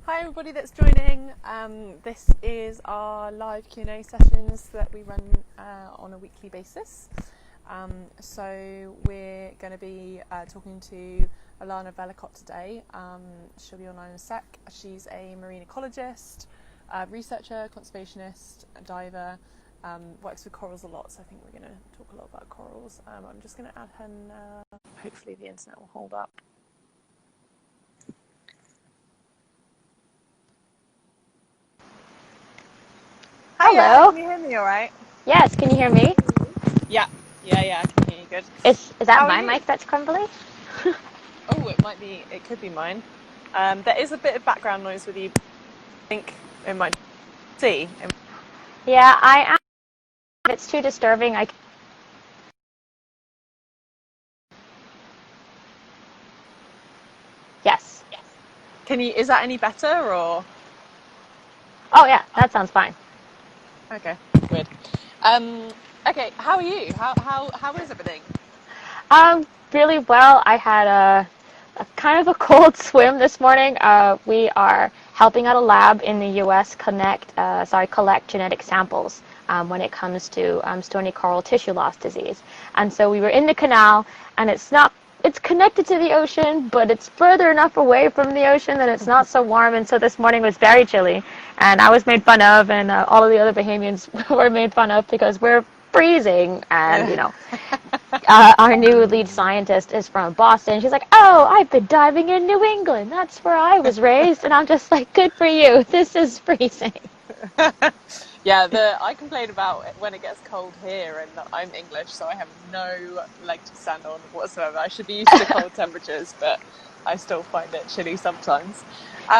Hi everybody that's joining. This is our live Q&A sessions that we run on a weekly basis. So we're going to be talking to Alannah Vellacott today. She'll be online in a sec. She's a marine ecologist, researcher, conservationist, diver, works with corals a lot, so I think we're going to talk a lot about corals. I'm just going to add her now. Hopefully the internet will hold up. Hello. Can you hear me all right? Yes, can you hear me? Yeah, I can hear you good. Is that my mic that's crumbly? Oh, it could be mine. There is a bit of background noise with you. I think it might see. Yeah, I am. It's too disturbing. Yes. Is that any better or? Oh yeah, that sounds fine. Okay, weird. Okay, how are you? How is everything? Really well. I had a kind of a cold swim this morning. We are helping out a lab in the U.S. collect genetic samples when it comes to stony coral tissue loss disease. And so we were in the canal, and it's connected to the ocean, but it's further enough away from the ocean that it's not so warm. And so this morning was very chilly, and I was made fun of, and all of the other Bahamians were made fun of because we're freezing. And our new lead scientist is from Boston. She's like, "Oh, I've been diving in New England. That's where I was raised." And I'm just like, "Good for you. This is freezing." Yeah, I complain about when it gets cold here, and I'm English, so I have no leg to stand on whatsoever. I should be used to cold temperatures, but I still find it chilly sometimes.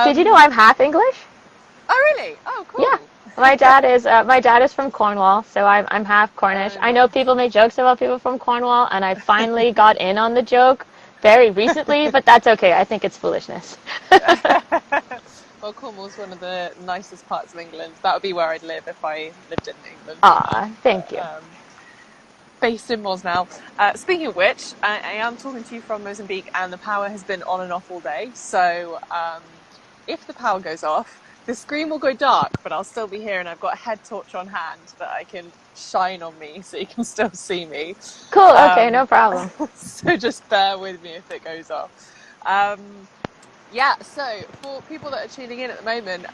Did you know I'm half English? Oh, really? Oh, cool. Yeah. My dad is from Cornwall, so I'm half Cornish. I know people make jokes about people from Cornwall, and I finally got in on the joke very recently, but that's okay. I think it's foolishness. Well, Cornwall's one of the nicest parts of England. That would be where I'd live if I lived in England. Thank you. Based in Moz now. Speaking of which, I am talking to you from Mozambique, and the power has been on and off all day. So if the power goes off, the screen will go dark, but I'll still be here, and I've got a head torch on hand that I can shine on me so you can still see me. Cool, okay, no problem. So just bear with me if it goes off. Yeah, so for people that are tuning in at the moment,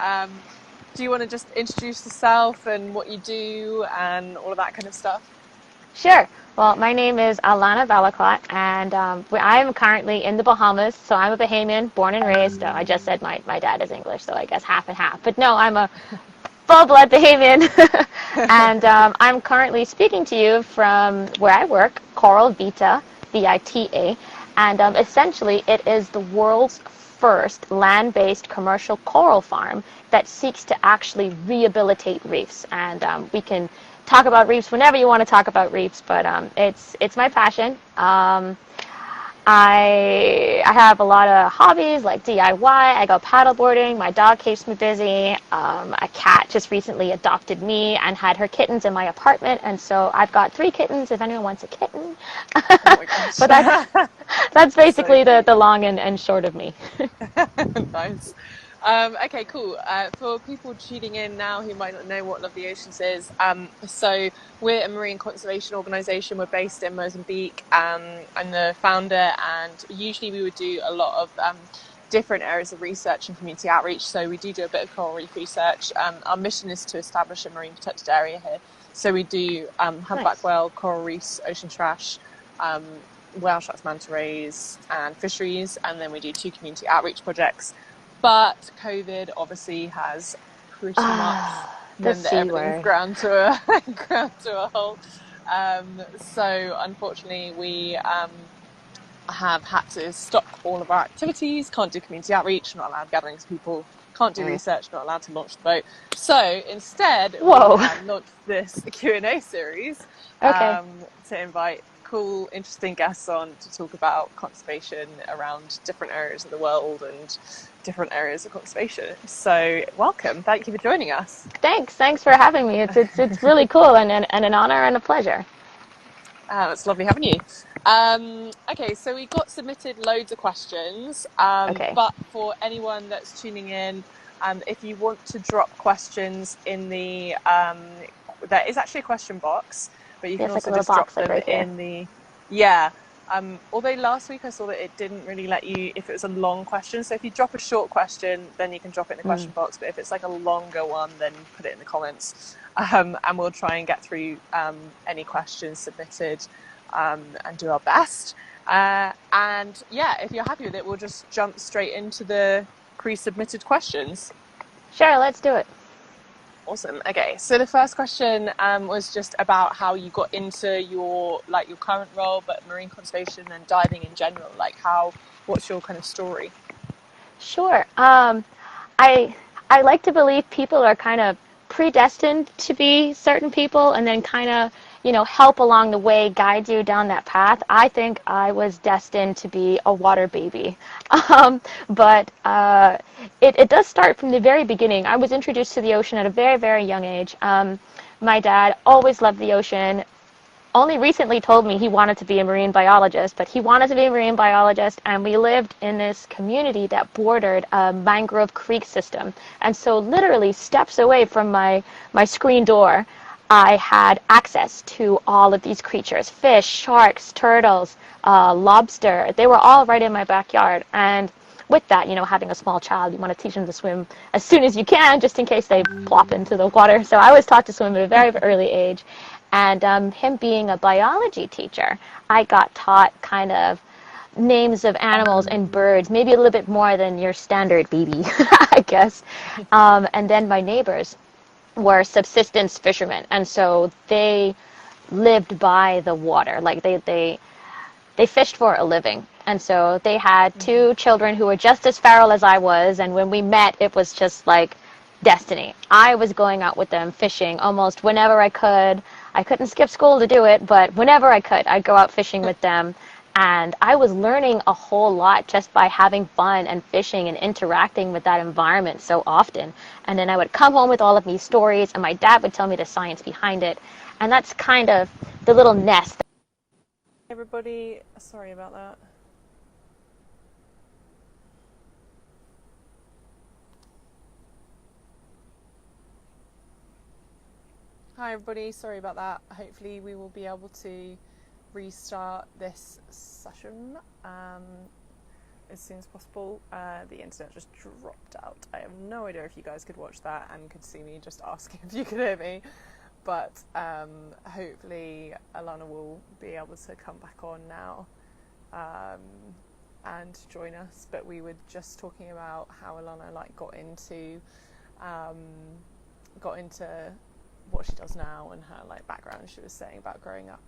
do you want to just introduce yourself and what you do and all of that kind of stuff? Sure. Well, my name is Alannah Vellacott, and I am currently in the Bahamas, so I'm a Bahamian, born and raised. I just said my dad is English, so I guess half and half. But no, I'm a full-blood Bahamian, and I'm currently speaking to you from where I work, Coral Vita, Vita, and essentially it is the world's first land-based commercial coral farm that seeks to actually rehabilitate reefs. And we can talk about reefs whenever you want to talk about reefs, but it's my passion. I have a lot of hobbies like DIY. I go paddleboarding. My dog keeps me busy. A cat just recently adopted me and had her kittens in my apartment, and so I've got 3 kittens if anyone wants a kitten. Oh my gosh. But that's basically the long and short of me. Nice. Okay, cool. For people tuning in now who might not know what Love the Oceans is, so we're a marine conservation organisation. We're based in Mozambique. I'm the founder, and usually we would do a lot of different areas of research and community outreach. So we do a bit of coral reef research. Our mission is to establish a marine protected area here. So we do humpback whale, coral reefs, ocean trash, whale sharks, manta rays, and fisheries, and then we do 2 community outreach projects. But COVID obviously has pretty much meant that everything's ground to a halt. So unfortunately, we have had to stop all of our activities. Can't do community outreach. Not allowed gatherings of people. Can't do research. Not allowed to launch the boat. So instead, we have launched this Q&A series to invite cool, interesting guests on to talk about conservation around different areas of the world and different areas of conservation. So welcome. Thank you for joining us. Thanks for having me. It's really cool and an honor and a pleasure. It's lovely having you. Okay, so we got submitted loads of questions, Okay. but for anyone that's tuning in, if you want to drop questions in the, there is actually a question box, but you can also just drop them in the, although last week I saw that it didn't really let you, if it was a long question, so if you drop a short question, then you can drop it in the question box, but if it's like a longer one, then put it in the comments, and we'll try and get through any questions submitted and do our best. And yeah, if you're happy with it, we'll just jump straight into the pre-submitted questions. Sure, let's do it. Awesome. Okay, so the first question was just about how you got into your current role, but marine conservation and diving in general. What's your kind of story? Sure. I like to believe people are kind of predestined to be certain people, and then kind of, help along the way, guide you down that path. I think I was destined to be a water baby. But it does start from the very beginning. I was introduced to the ocean at a very, very young age. My dad always loved the ocean. Only recently told me he wanted to be a marine biologist, but he wanted to be a marine biologist, and we lived in this community that bordered a mangrove creek system. And so literally steps away from my screen door, I had access to all of these creatures: fish, sharks, turtles, lobster. They were all right in my backyard. And with that, having a small child, you want to teach them to swim as soon as you can, just in case they plop into the water. So I was taught to swim at a very early age. And him being a biology teacher, I got taught kind of names of animals and birds, maybe a little bit more than your standard baby, I guess. And then my neighbors were subsistence fishermen, and so they lived by the water. Like they fished for a living. And so they had two children who were just as feral as I was, and when we met, it was just like destiny. I was going out with them fishing almost whenever I could. I couldn't skip school to do it, but whenever I could, I'd go out fishing with them. And I was learning a whole lot just by having fun and fishing and interacting with that environment so often. And then I would come home with all of these stories, and my dad would tell me the science behind it. And that's kind of the little nest. Everybody, sorry about that. Hi everybody, sorry about that. Hopefully we will be able to restart this session as soon as possible. The internet just dropped out. I have no idea if you guys could watch that and could see me just asking if you could hear me, but hopefully Alannah will be able to come back on now and join us. But we were just talking about how Alannah got into what she does now and her background. She was saying about growing up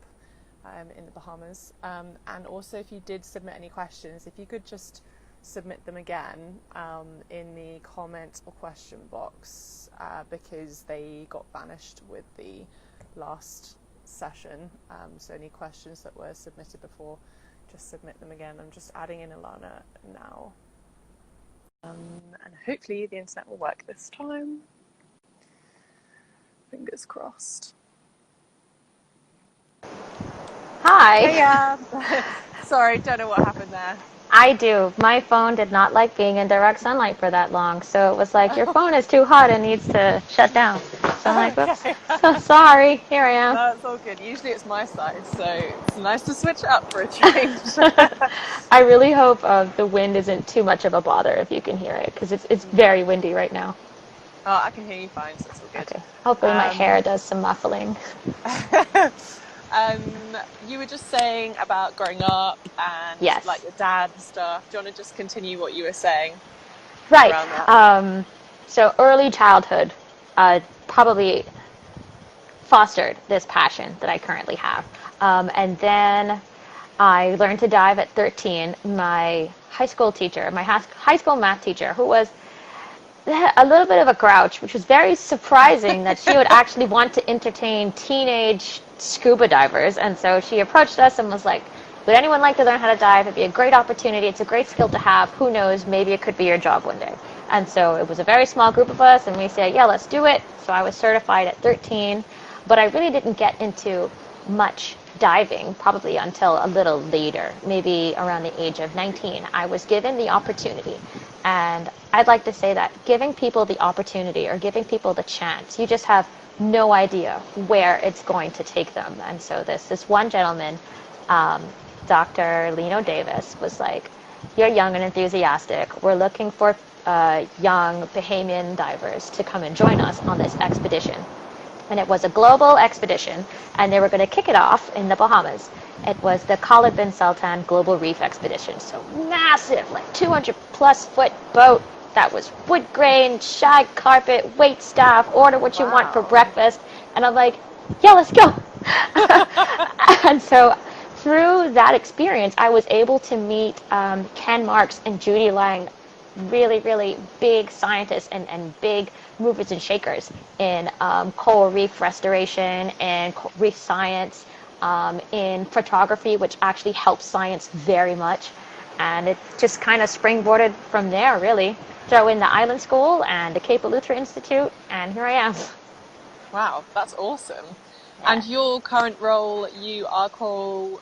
in the Bahamas, and also if you did submit any questions, if you could just submit them again in the comment or question box, because they got vanished with the last session. So any questions that were submitted before, just submit them again. I'm just adding in Alannah now, and hopefully the internet will work this time. Fingers crossed. Hi. Hey, sorry, don't know what happened there. I do. My phone did not like being in direct sunlight for that long, so it was like, your phone is too hot and needs to shut down. So I'm like, whoops, so sorry, here I am. That's all good. Usually it's my side, so it's nice to switch up for a change. I really hope the wind isn't too much of a bother if you can hear it, because it's very windy right now. Oh, I can hear you fine, so it's all good. Okay. Hopefully my hair does some muffling. You were just saying about growing up and yes, your dad and stuff. Do you want to just continue what you were saying? Right. So early childhood probably fostered this passion that I currently have. And then I learned to dive at 13. My high school teacher, my high school math teacher, who was a little bit of a grouch, which was very surprising that she would actually want to entertain teenage scuba divers. And so she approached us and was like, would anyone like to learn how to dive? It'd be a great opportunity. It's a great skill to have. Who knows? Maybe it could be your job one day. And so it was a very small group of us, and we said, yeah, let's do it. So I was certified at 13, but I really didn't get into much diving probably until a little later, maybe around the age of 19. I was given the opportunity, and I'd like to say that giving people the opportunity or giving people the chance, you just have no idea where it's going to take them. And so this one gentleman, Dr. Lino Davis, was like, "You're young and enthusiastic. We're looking for young Bahamian divers to come and join us on this expedition." And it was a global expedition, and they were going to kick it off in the Bahamas. It was the Khalid bin Sultan Global Reef Expedition. So massive, like 200 plus foot boat that was wood grain, shag carpet, wait staff, order what you want for breakfast. And I'm like, yeah, let's go. And so through that experience, I was able to meet Ken Marks and Judy Lang, really, really big scientists and big movers and shakers in coral reef restoration and reef science, in photography, which actually helps science very much. And it just kind of springboarded from there, really. Throw in the Island School and the Cape Eleuthera Institute, and here I am. Wow, that's awesome. Yeah. And your current role, you are coral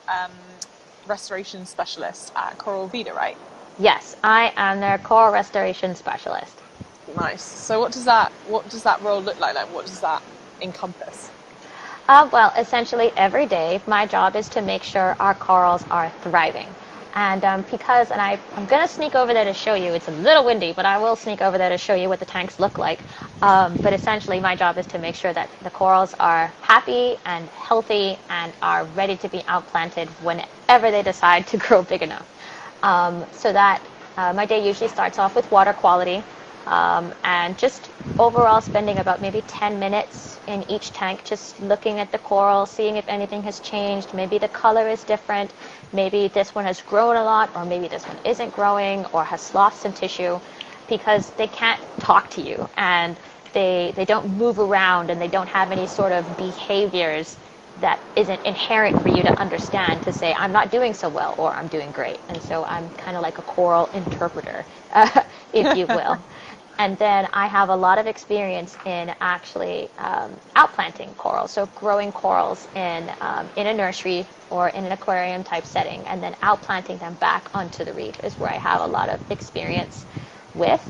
restoration specialist at Coral Vita, right? Yes, I am their coral restoration specialist. Nice. So what does that role look like? Like, what does that encompass? Well, essentially every day my job is to make sure our corals are thriving. And I'm going to sneak over there to show you. It's a little windy, but I will sneak over there to show you what the tanks look like. But essentially my job is to make sure that the corals are happy and healthy and are ready to be outplanted whenever they decide to grow big enough. So that my day usually starts off with water quality, and just overall spending about maybe 10 minutes in each tank, just looking at the coral, seeing if anything has changed. Maybe the color is different, maybe this one has grown a lot, or maybe this one isn't growing or has lost some tissue, because they can't talk to you and they don't move around and they don't have any sort of behaviors that isn't inherent for you to understand to say, I'm not doing so well or I'm doing great. And so I'm kind of like a coral interpreter, if you will. And then I have a lot of experience in actually outplanting corals, so growing corals in a nursery or in an aquarium type setting, and then outplanting them back onto the reef is where I have a lot of experience with.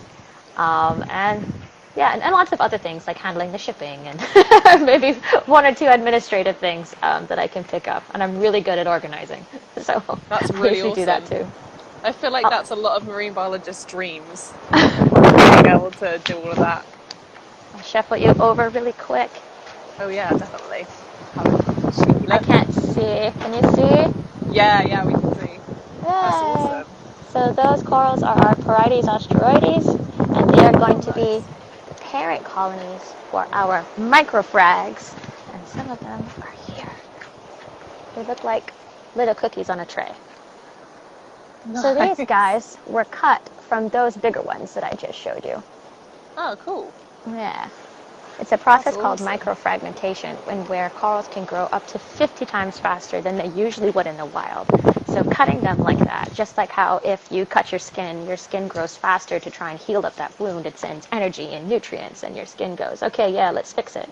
And lots of other things like handling the shipping and maybe one or two administrative things that I can pick up. And I'm really good at organizing, so that's really awesome. Do that too. I feel like that's a lot of marine biologists' dreams, being able to do all of that. I'll shuffle you over really quick. Oh yeah, definitely. I can't see. Can you see? Yeah, we can see. Yay. That's awesome. So those corals are our Parietes asteroides, and they are going to be the parent colonies for our microfrags. And some of them are here. They look like little cookies on a tray. Nice. So these guys were cut from those bigger ones that I just showed you. Oh, cool. Yeah. It's a process called microfragmentation, where corals can grow up to 50 times faster than they usually would in the wild. So cutting them like that, just like how if you cut your skin grows faster to try and heal up that wound. It sends energy and nutrients, and your skin goes, okay, yeah, let's fix it.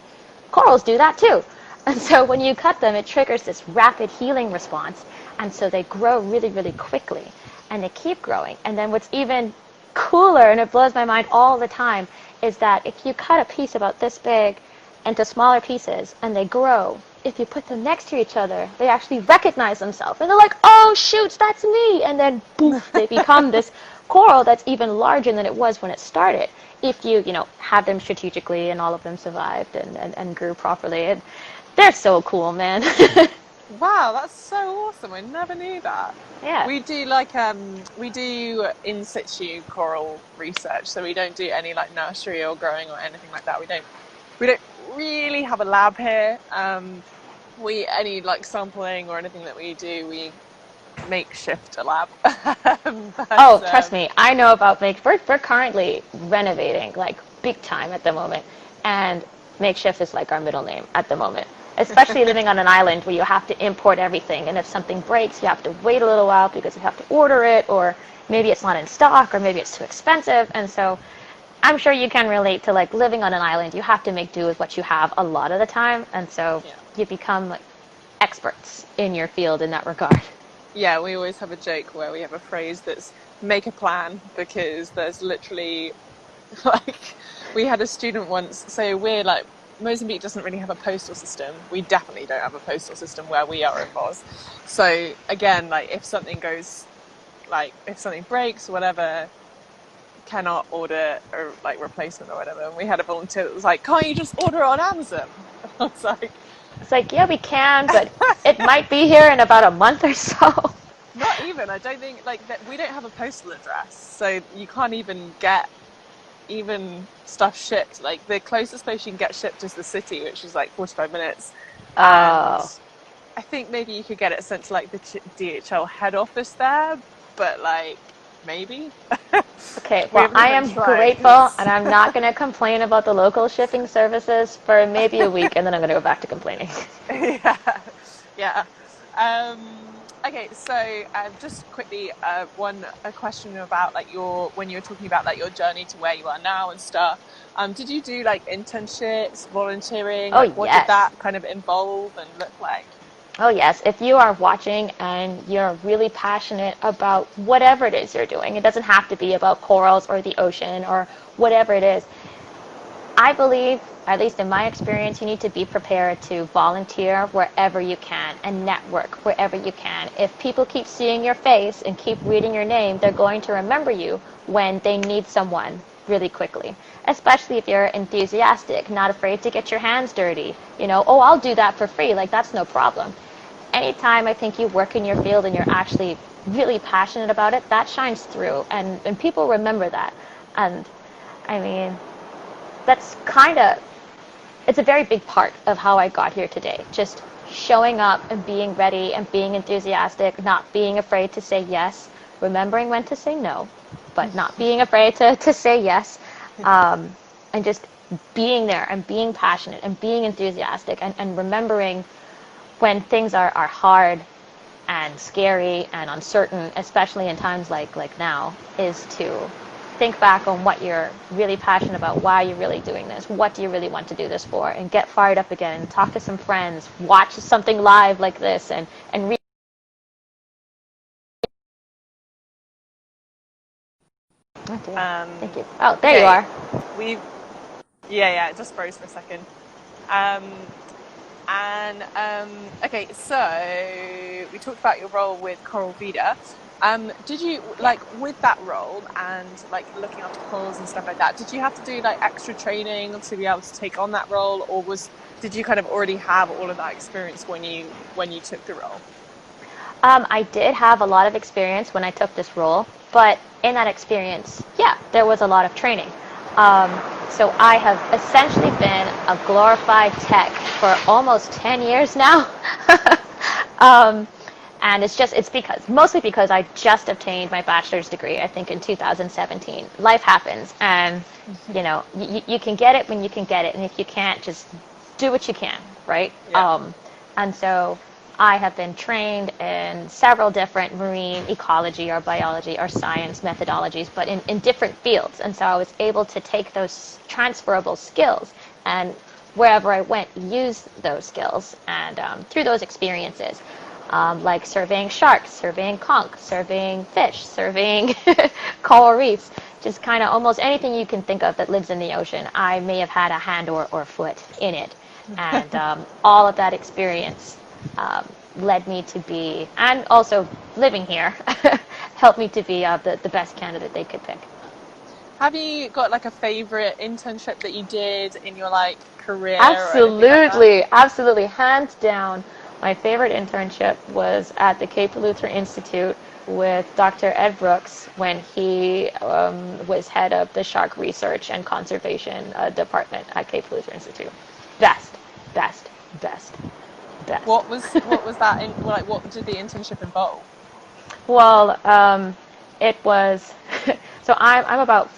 Corals do that too. And so when you cut them, it triggers this rapid healing response, and so they grow really, really quickly, and they keep growing. And then what's even cooler, and it blows my mind all the time, is that if you cut a piece about this big into smaller pieces and they grow, if you put them next to each other, they actually recognize themselves. And they're like, oh, shoots, that's me. And then, poof, they become this coral that's even larger than it was when it started. If you have them strategically, and all of them survived and grew properly. And they're so cool, man. Wow, that's so awesome. I never knew that. Yeah. We do we do in situ coral research, so we don't do any like nursery or growing or anything like that. We don't really have a lab here. Any like sampling or anything that we do, we makeshift a lab. Trust me, I know about we're currently renovating like big time at the moment, and makeshift is like our middle name at the moment. Especially living on an island where you have to import everything, and if something breaks, you have to wait a little while because you have to order it, or maybe it's not in stock, or maybe it's too expensive. And so I'm sure you can relate to like living on an island. You have to make do with what you have a lot of the time, and so you become like experts in your field in that regard. Yeah, we always have a joke where we have a phrase that's make a plan, because there's literally like, we had a student once, so we're like, Mozambique doesn't really have a postal system. We definitely don't have a postal system where we are in Bos. So again, like if something goes, like if something breaks or whatever, cannot order a like replacement or whatever. And we had a volunteer that was like, can't you just order it on Amazon? I was like, it's like, yeah, we can, but it might be here in about a month or so. Not even. I don't think, like, that we don't have a postal address, so you can't even get even stuff shipped. Like, the closest place you can get shipped is the city, which is like 45 minutes. Oh. And I think maybe you could get it sent to like the DHL head office there, but like, maybe. Okay, well, I am grateful, and I'm not going to complain about the local shipping services for maybe a week, and then I'm going to go back to complaining. Yeah. Okay, so just quickly, a question about like when you were talking about like your journey to where you are now and stuff. Did you do like internships, volunteering? Oh, like, what yes. did that kind of involve and look like? Oh, yes. If you are watching and you're really passionate about whatever it is you're doing, it doesn't have to be about corals or the ocean or whatever it is. I believe, at least in my experience, you need to be prepared to volunteer wherever you can and network wherever you can. If people keep seeing your face and keep reading your name, they're going to remember you when they need someone really quickly, especially if you're enthusiastic, not afraid to get your hands dirty. You know, oh, I'll do that for free. Like, that's no problem. Anytime I think you work in your field and you're actually really passionate about it, that shines through, and people remember that. And I mean, that's it's a very big part of how I got here today. Just showing up and being ready and being enthusiastic, not being afraid to say yes, remembering when to say no, but not being afraid to say yes, and just being there and being passionate and being enthusiastic, and remembering when things are hard and scary and uncertain, especially in times like now, is to think back on what you're really passionate about, why you're really doing this, what do you really want to do this for, and get fired up again, and talk to some friends, watch something live like this, and read. Thank you. Oh, there you are. Yeah, it just froze for a second. Okay, so we talked about your role with Coral Vita. Did you, like, with that role and like looking after corals and stuff like that, did you have to do like extra training to be able to take on that role, or did you kind of already have all of that experience when you took the role? I did have a lot of experience when I took this role, but in that experience, yeah, there was a lot of training. So I have essentially been a glorified tech for almost 10 years now. And it's mostly because I just obtained my bachelor's degree, I think in 2017. Life happens, and you know, you can get it when you can get it, and if you can't, just do what you can, right? Yeah. And so I have been trained in several different marine ecology or biology or science methodologies, but in different fields. And so I was able to take those transferable skills and wherever I went, use those skills. And through those experiences, like surveying sharks, surveying conch, surveying fish, surveying coral reefs, just kind of almost anything you can think of that lives in the ocean, I may have had a hand or foot in it. And all of that experience led me to be, and also living here, helped me to be the best candidate they could pick. Have you got like a favorite internship that you did in your like career? Absolutely, absolutely, hands down. My favorite internship was at the Cape Eleuthera Institute with Dr. Ed Brooks when he was head of the Shark Research and Conservation Department at Cape Eleuthera Institute. Best. What was that? What did the internship involve? Well, it was. So I'm about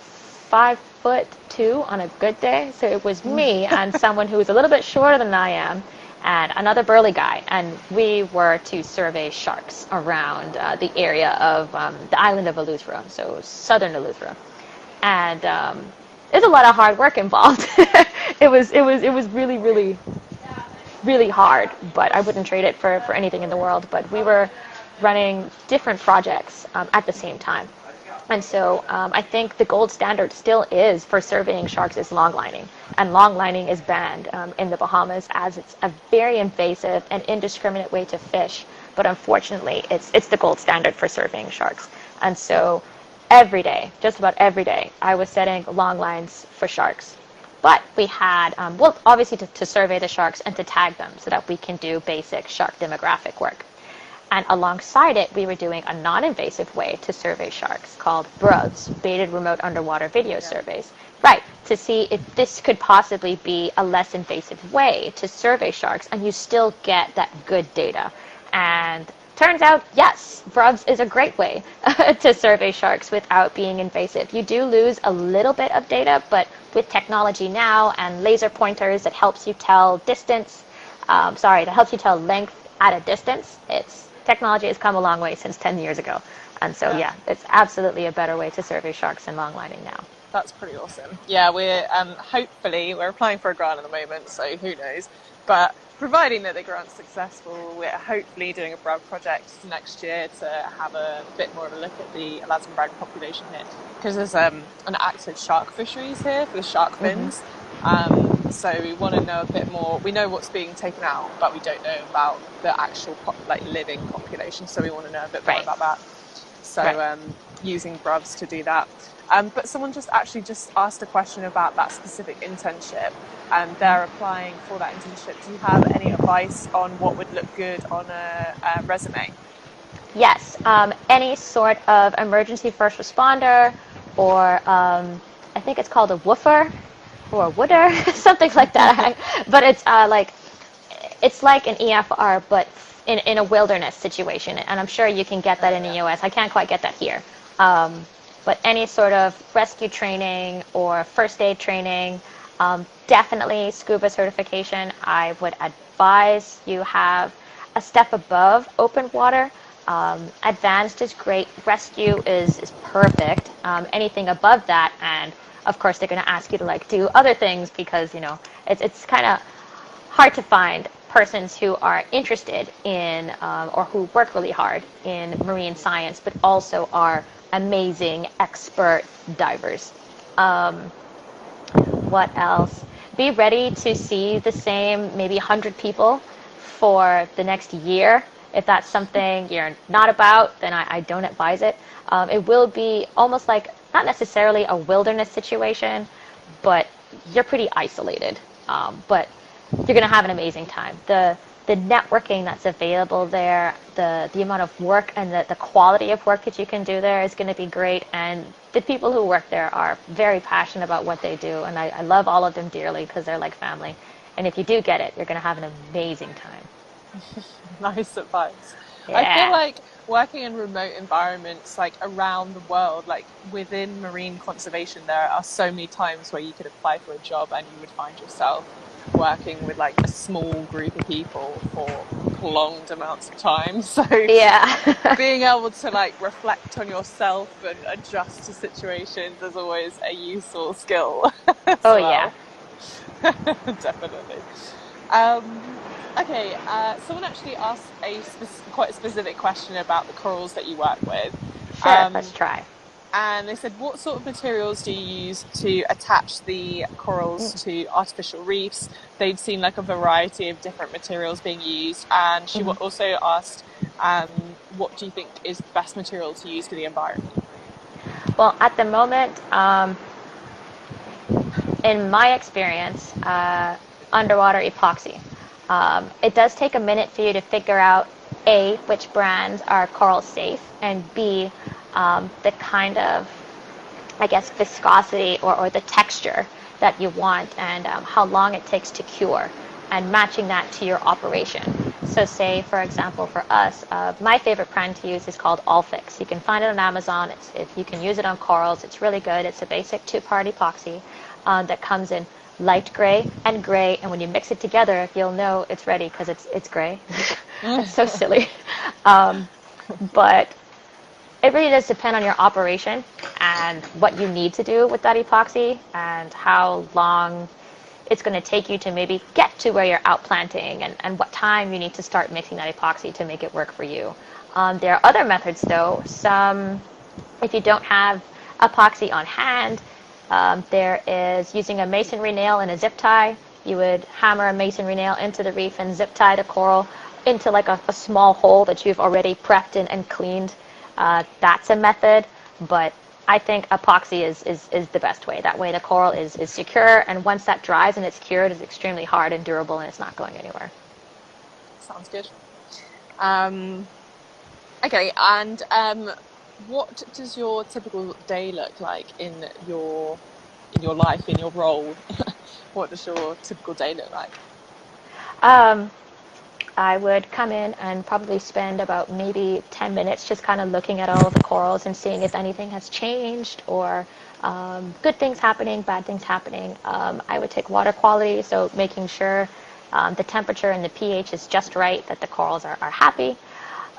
5'2" on a good day. So it was me and someone who was a little bit shorter than I am, and another burly guy, and we were to survey sharks around the area of the island of Eleuthera, so southern Eleuthera, and there's a lot of hard work involved. It was really really hard, but I wouldn't trade it for anything in the world. But we were running different projects at the same time. And so I think the gold standard still is for surveying sharks is longlining. And longlining is banned in the Bahamas as it's a very invasive and indiscriminate way to fish. But unfortunately, it's the gold standard for surveying sharks. And so every day, just about every day, I was setting long lines for sharks. But we had, well, obviously to survey the sharks and to tag them so that we can do basic shark demographic work. And alongside it, we were doing a non-invasive way to survey sharks called BREEFs, Baited Remote Underwater Video Surveys. Right, to see if this could possibly be a less invasive way to survey sharks and you still get that good data. And turns out, yes, BREEFs is a great way to survey sharks without being invasive. You do lose a little bit of data, but with technology now and laser pointers that helps you tell distance, that helps you tell length at a distance, technology has come a long way since 10 years ago. And so, yeah, it's absolutely a better way to survey sharks and longlining now. That's pretty awesome. Yeah, we're we're applying for a grant at the moment, so who knows. But providing that the grant's successful, we're hopefully doing a BREEF project next year to have a bit more of a look at the Alannahs population here. Because there's an active shark fisheries here for the shark fins. So we want to know a bit more. We know what's being taken out, but we don't know about the actual living population. So we want to know a bit more about that. So using BREEFs to do that. But someone just asked a question about that specific internship. They're applying for that internship. Do you have any advice on what would look good on a resume? Yes, any sort of emergency first responder, or I think it's called a woofer or a wooder, something like that. But it's like an EFR, but in a wilderness situation. And I'm sure you can get that in the US. I can't quite get that here. But any sort of rescue training or first aid training, definitely scuba certification. I would advise you have a step above open water. Advanced is great. Rescue is perfect. Anything above that, and of course they're going to ask you to do other things because it's kind of hard to find persons who are interested in or who work really hard in marine science, but also are amazing expert divers. What else? Be ready to see the same maybe 100 people for the next year. If that's something you're not about, then I don't advise it. It will be almost like, not necessarily a wilderness situation, but you're pretty isolated. But you're going to have an amazing time. The networking that's available there, the amount of work and the quality of work that you can do there is going to be great. And the people who work there are very passionate about what they do. And I love all of them dearly because they're like family. And if you do get it, you're going to have an amazing time. Nice advice. Yeah. I feel like working in remote environments around the world, within marine conservation, there are so many times where you could apply for a job and you would find yourself working with a small group of people for prolonged amounts of time. So being able to reflect on yourself and adjust to situations is always a useful skill. Yeah. Definitely. Okay, someone actually asked quite a specific question about the corals that you work with. Sure, let's try. And they said, what sort of materials do you use to attach the corals to artificial reefs? They'd seen a variety of different materials being used. And she also asked, what do you think is the best material to use for the environment? Well, at the moment, in my experience, underwater epoxy. It does take a minute for you to figure out, A, which brands are coral safe, and B, the kind of, viscosity or the texture that you want, and how long it takes to cure, and matching that to your operation. So say, for example, for us, my favorite brand to use is called Allfix. You can find it on Amazon. You can use it on corals. It's really good. It's a basic two-part epoxy that comes in light gray and gray, and when you mix it together, you'll know it's ready because it's gray. It's so silly. But it really does depend on your operation and what you need to do with that epoxy and how long it's going to take you to maybe get to where you're outplanting, and what time you need to start mixing that epoxy to make it work for you. There are other methods though. If you don't have epoxy on hand, there is using a masonry nail and a zip tie. You would hammer a masonry nail into the reef and zip tie the coral into like a small hole that you've already prepped and cleaned. That's a method, but I think epoxy is the best way. That way the coral is secure, and once that dries and it's cured, it's extremely hard and durable, and it's not going anywhere. Sounds good. Okay, and what does your typical day look like in your life, in your role? What does your typical day look like? I would come in and probably spend about maybe 10 minutes just kind of looking at all of the corals and seeing if anything has changed, or good things happening, bad things happening. I would take water quality, so making sure the temperature and the pH is just right, that the corals are happy.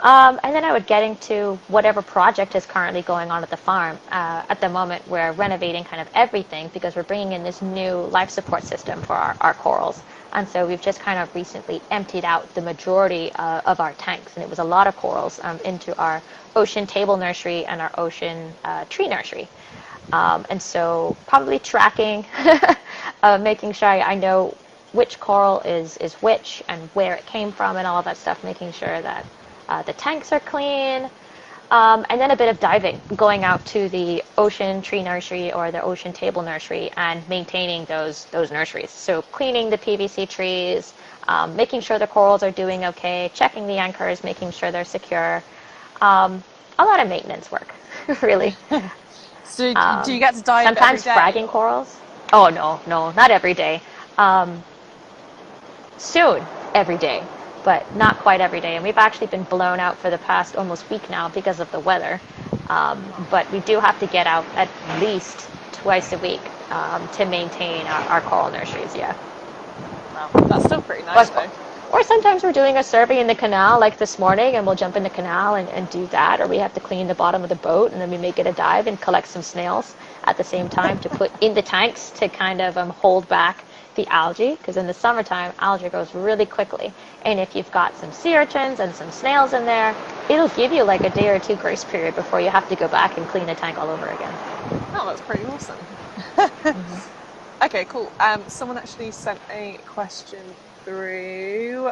And then I would get into whatever project is currently going on at the farm. At the moment, we're renovating kind of everything because we're bringing in this new life support system for our corals. And so we've just kind of recently emptied out the majority of our tanks, and it was a lot of corals into our ocean table nursery and our ocean tree nursery. And so probably tracking, making sure I know which coral is which and where it came from and all of that stuff, making sure that the tanks are clean, and then a bit of diving, going out to the ocean tree nursery or the ocean table nursery and maintaining those nurseries. So cleaning the PVC trees, making sure the corals are doing okay, checking the anchors, making sure they're secure. A lot of maintenance work, really. So do you get to dive sometimes every day? fragging corals? Oh, no, not every day. Soon, every day, but not quite every day. And we've actually been blown out for the past almost week now because of the weather. But we do have to get out at least twice a week to maintain our coral nurseries, yeah. Wow, that's still pretty nice, though. Or sometimes we're doing a survey in the canal, like this morning, and we'll jump in the canal and do that. Or we have to clean the bottom of the boat, and then we make it a dive and collect some snails at the same time to put in the tanks to kind of hold back the algae, because in the summertime, algae grows really quickly. And if you've got some sea urchins and some snails in there, it'll give you like a day or two grace period before you have to go back and clean the tank all over again. Oh, that's pretty awesome. Okay, cool. Someone actually sent a question through.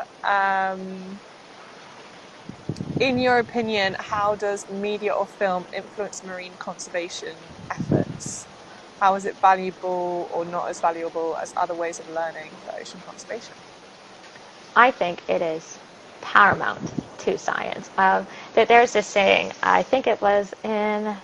In your opinion, how does media or film influence marine conservation efforts? How is it valuable or not as valuable as other ways of learning for ocean conservation? I think it is paramount to science. There's this saying, I think it was in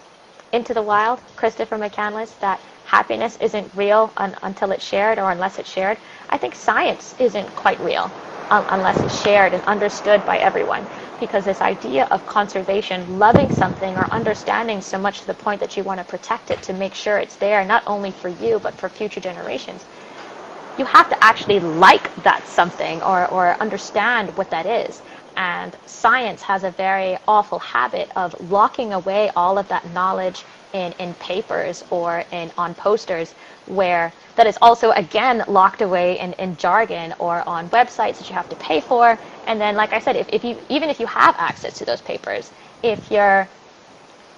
Into the Wild, Christopher McCandless, that happiness isn't real until it's shared or unless it's shared. I think science isn't quite real unless it's shared and understood by everyone. Because this idea of conservation, loving something or understanding so much to the point that you want to protect it to make sure it's there, not only for you, but for future generations. You have to actually like that something or understand what that is. And science has a very awful habit of locking away all of that knowledge in papers or on posters, where that is also again locked away in jargon or on websites that you have to pay for. And then, like I said, if you even if you have access to those papers, if you're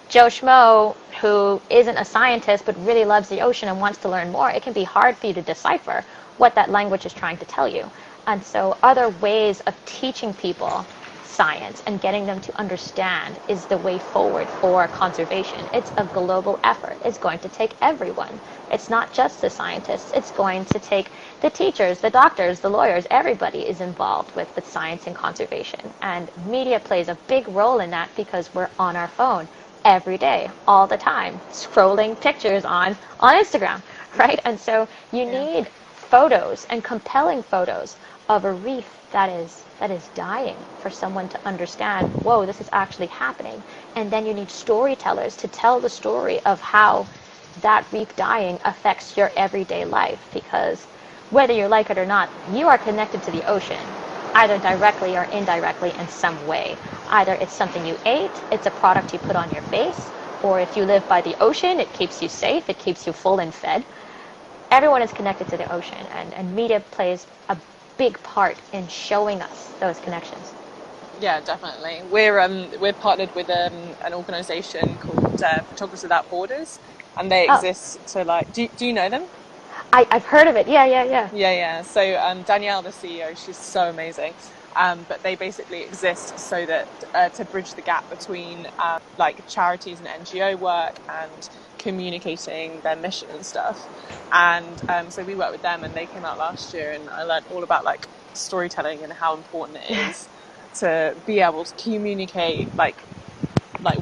Joe Schmo who isn't a scientist but really loves the ocean and wants to learn more, it can be hard for you to decipher what that language is trying to tell you. And so other ways of teaching people science and getting them to understand is the way forward for conservation. It's a global effort. It's going to take everyone. It's not just the scientists. It's going to take the teachers, the doctors, the lawyers. Everybody is involved with science and conservation. And media plays a big role in that because we're on our phone every day, all the time, scrolling pictures on Instagram, right? And so you need photos and compelling photos of a reef that is dying for someone to understand, whoa, this is actually happening. And then you need storytellers to tell the story of how that reef dying affects your everyday life, because whether you like it or not, you are connected to the ocean, either directly or indirectly in some way. Either it's something you ate, it's a product you put on your face, or if you live by the ocean, it keeps you safe, it keeps you full and fed. everyone is connected to the ocean, and media plays a big part in showing us those connections. Yeah, definitely. We're partnered with an organisation called Photographers Without Borders, and they Oh, exist to like. Do you know them? I've heard of it. Yeah, yeah, yeah. Yeah, yeah. So Danielle, the CEO, she's so amazing. But they basically exist so that to bridge the gap between like charities and NGO work and communicating their mission and stuff. And so we worked with them, and they came out last year, and I learned all about like storytelling and how important it is to be able to communicate like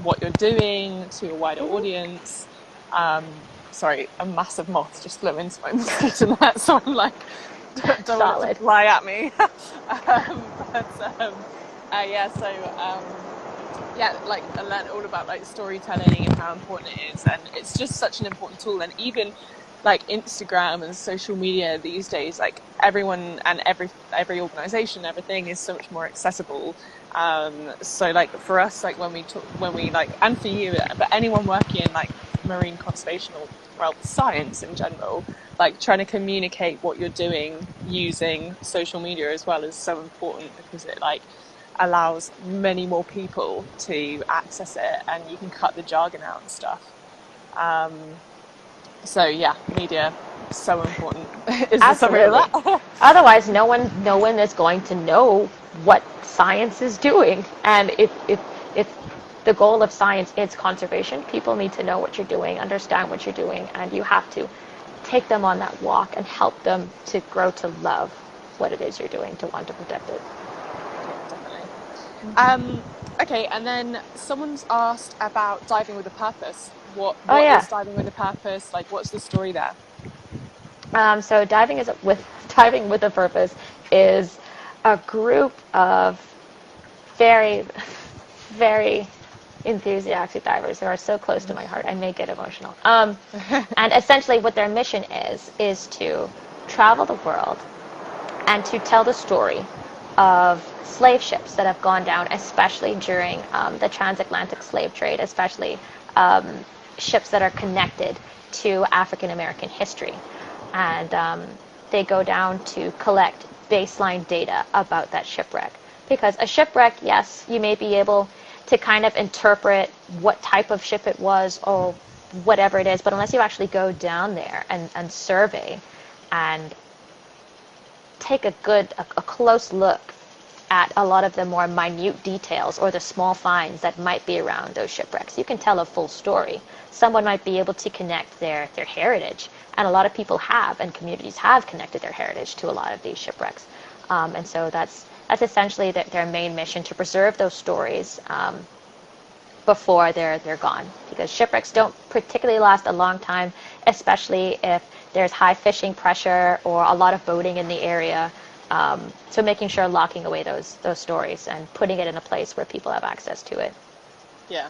what you're doing to a wider audience. Sorry, a massive moth just flew into my mosquito net, so I'm like, don't want it to fly at me. Yeah, like I learned all about like storytelling and how important it is, and it's just such an important tool. And even like Instagram and social media these days, like everyone and every organization, everything is so much more accessible. So like for us, like when we like, and for you, but anyone working in like marine conservation or well science in general, like trying to communicate what you're doing using social media as well is so important, because it like allows many more people to access it, and you can cut the jargon out and stuff. So yeah, media so important. Is the summary of that? Otherwise, no one is going to know what science is doing. And if the goal of science is conservation, people need to know what you're doing, understand what you're doing, and you have to take them on that walk and help them to grow to love what it is you're doing, to want to protect it. Yeah, definitely. Okay, and then someone's asked about diving with a purpose. What is diving with a purpose? Like, what's the story there? So diving with a purpose is a group of very, very enthusiastic divers who are so close to my heart. I may get emotional. And essentially, what their mission is to travel the world and to tell the story of slave ships that have gone down, especially during the transatlantic slave trade, especially ships that are connected to African American history. And they go down to collect baseline data about that shipwreck. Because a shipwreck, yes, you may be able to kind of interpret what type of ship it was or whatever it is, but unless you actually go down there and survey and take a close look at a lot of the more minute details or the small finds that might be around those shipwrecks, you can tell a full story. Someone might be able to connect their heritage, and a lot of people have, and communities have connected their heritage to a lot of these shipwrecks. And so that's essentially their main mission, to preserve those stories before they're gone. Because shipwrecks don't particularly last a long time, especially if there's high fishing pressure or a lot of boating in the area. So making sure locking away those stories and putting it in a place where people have access to it. Yeah,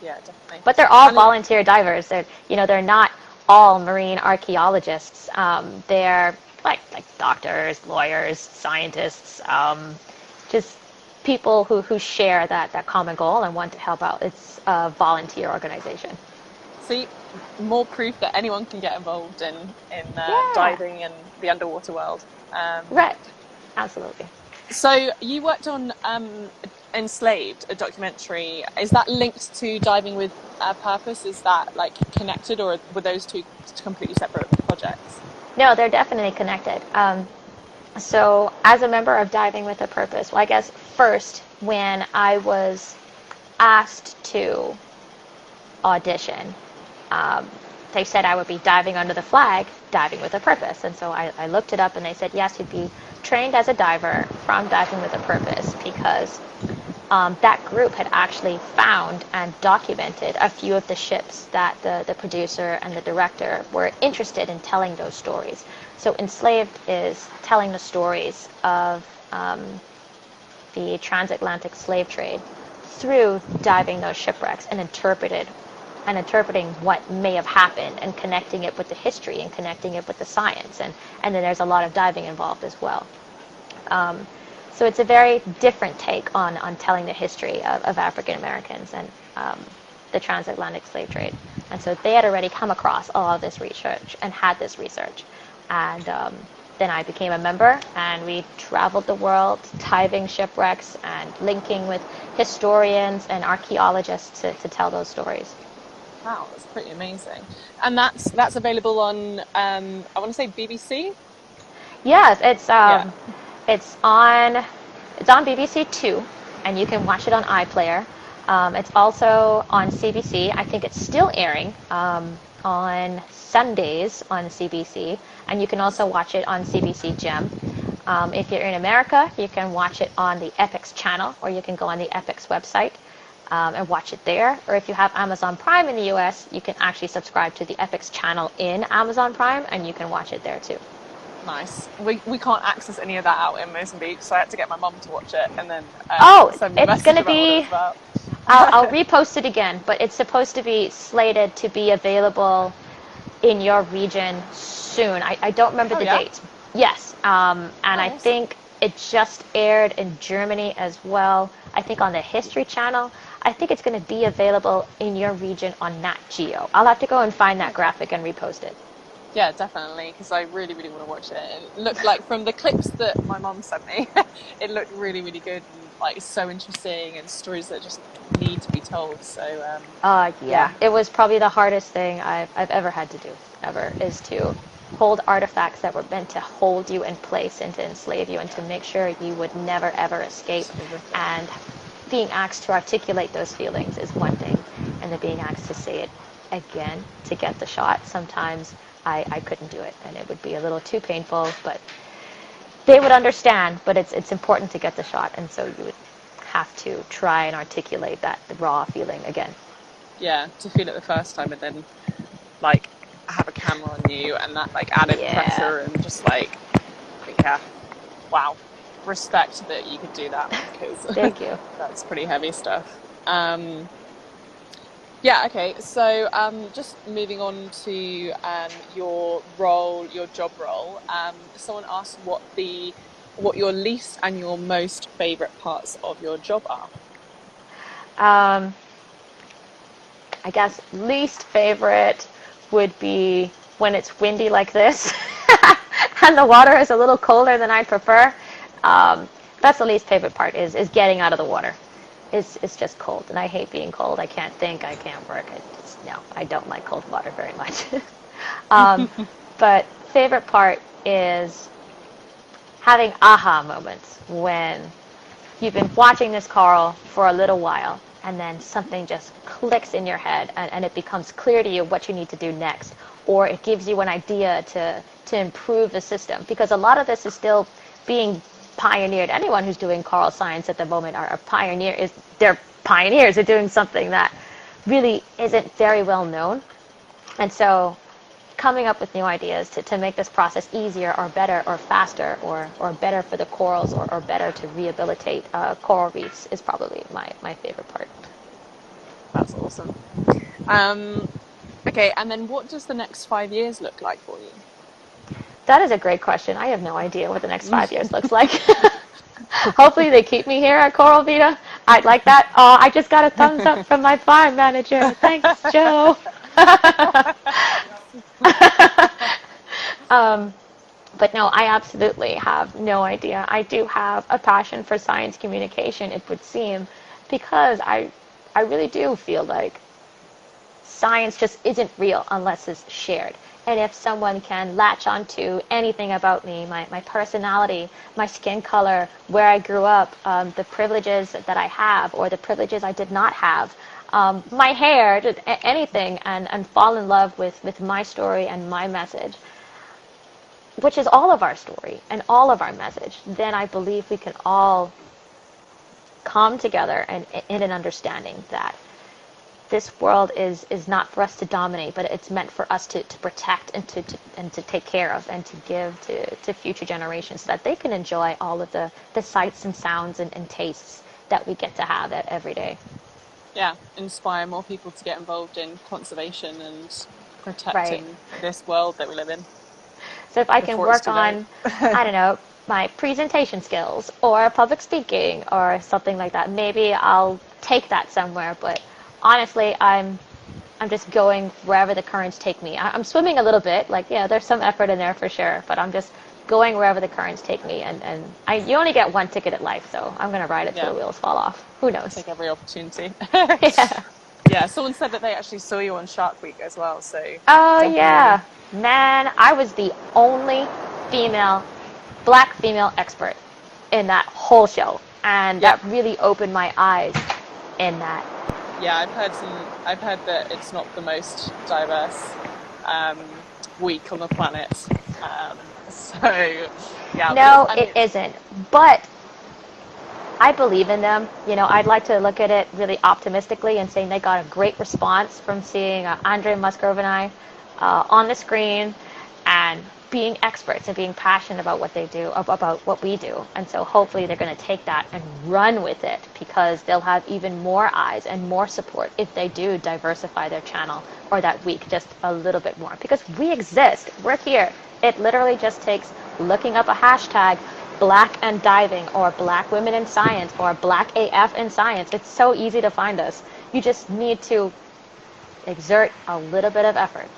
definitely. But they're all volunteer divers. They're not all marine archaeologists. They're like doctors, lawyers, scientists, just people who share that common goal and want to help out. It's a volunteer organization. See, more proof that anyone can get involved in diving and the underwater world. Right, absolutely. So you worked on Enslaved, a documentary. Is that linked to diving with a purpose? Is that like connected, or were those two completely separate projects? No, they're definitely connected. So as a member of Diving with a Purpose, well, I guess first when I was asked to audition, they said I would be diving under the flag, diving with a purpose. And so I looked it up, and they said, yes, you'd be trained as a diver from Diving with a Purpose, because that group had actually found and documented a few of the ships that the producer and the director were interested in telling those stories. So Enslaved is telling the stories of the transatlantic slave trade through diving those shipwrecks and interpreting what may have happened and connecting it with the history and connecting it with the science. And then there's a lot of diving involved as well. So it's a very different take on telling the history of African Americans and the transatlantic slave trade. And so they had already come across all of this research and had this research. And then I became a member, and we traveled the world, diving shipwrecks and linking with historians and archaeologists to tell those stories. Wow, that's pretty amazing. And that's available on I want to say BBC. Yes, it's Yeah. it's on BBC Two, and you can watch it on iPlayer. It's also on CBC. I think it's still airing on Sundays on CBC, and you can also watch it on CBC Gem. If you're in America, you can watch it on the Epix channel, or you can go on the Epix website and watch it there. Or if you have Amazon Prime in the US, you can actually subscribe to the Epix channel in Amazon Prime, and you can watch it there too. Nice. We can't access any of that out in Mozambique, so I had to get my mum to watch it and then send me a It's message going to about what it be... was about. I'll repost it again, but it's supposed to be slated to be available in your region soon. I don't remember the date. Yes, and I think it just aired in Germany as well. I think on the History Channel. I think it's going to be available in your region on Nat Geo. I'll have to go and find that graphic and repost it. Yeah, definitely, because I really, really want to watch it. It looked like, from the clips that my mum sent me, it looked really, really good and like so interesting, and stories that just need to be told. So yeah, it was probably the hardest thing I've ever had to do, is to hold artifacts that were meant to hold you in place and to enslave you and to make sure you would never ever escape. And being asked to articulate those feelings is one thing, and then being asked to say it again to get the shot, sometimes I couldn't do it, and it would be a little too painful, but they would understand. But it's important to get the shot, and so you would have to try and articulate that raw feeling again. Yeah, to feel it the first time and then like have a camera on you and that like added pressure and just like, yeah, wow, respect that you could do that, because thank you. That's pretty heavy stuff. Yeah, okay, so just moving on to your job role, someone asked what your least and your most favourite parts of your job are. I guess least favorite would be when it's windy like this and the water is a little colder than I prefer. That's the least favorite part, is getting out of the water. It's just cold, and I hate being cold. I can't think, I can't work. I don't like cold water very much. But favorite part is having aha moments when you've been watching this coral for a little while, and then something just clicks in your head, and it becomes clear to you what you need to do next, or it gives you an idea to improve the system, because a lot of this is still being pioneered. Anyone who's doing coral science at the moment are pioneers. They're pioneers. They're doing something that really isn't very well known, and so coming up with new ideas to make this process easier or better or faster or better for the corals or better to rehabilitate coral reefs is probably my favorite part. That's awesome. Okay, and then what does the next 5 years look like for you? That is a great question. I have no idea what the next 5 years looks like. Hopefully they keep me here at Coral Vita. I'd like that. Oh, I just got a thumbs up from my farm manager. Thanks, Joe. But no, I absolutely have no idea. I do have a passion for science communication, it would seem, because I really do feel like science just isn't real unless it's shared. And if someone can latch onto anything about me, my personality, my skin color, where I grew up, the privileges that I have or the privileges I did not have, my hair, anything, and fall in love with my story and my message, which is all of our story and all of our message, then I believe we can all come together and in an understanding that this world is not for us to dominate, but it's meant for us to protect and to take care of and to give to future generations, so that they can enjoy all of the sights and sounds and tastes that we get to have every day. Yeah, inspire more people to get involved in conservation and protecting this world that we live in. So if I can work on, I don't know, my presentation skills or public speaking or something like that, maybe I'll take that somewhere. But honestly, I'm I'm just going wherever the currents take me. I'm swimming a little bit, like, yeah, there's some effort in there for sure, but I'm just going wherever the currents take me, and you only get one ticket at life, so I'm going to ride it till the wheels fall off. Who knows? Take every opportunity. Yeah. Yeah, someone said that they actually saw you on Shark Week as well, so... Oh, yeah. Man, I was the only black female expert in that whole show, and that really opened my eyes in that. Yeah, I've heard that it's not the most diverse week on the planet. So, yeah. No, it isn't. But I believe in them. You know, I'd like to look at it really optimistically and saying they got a great response from seeing Andre Musgrove and I on the screen and being experts and being passionate about what they do, about what we do. And so hopefully they're going to take that and run with it, because they'll have even more eyes and more support if they do diversify their channel or that week just a little bit more. Because we exist. We're here. It literally just takes looking up a hashtag, Black and Diving, or Black Women in Science, or Black AF in Science. It's so easy to find us. You just need to exert a little bit of effort.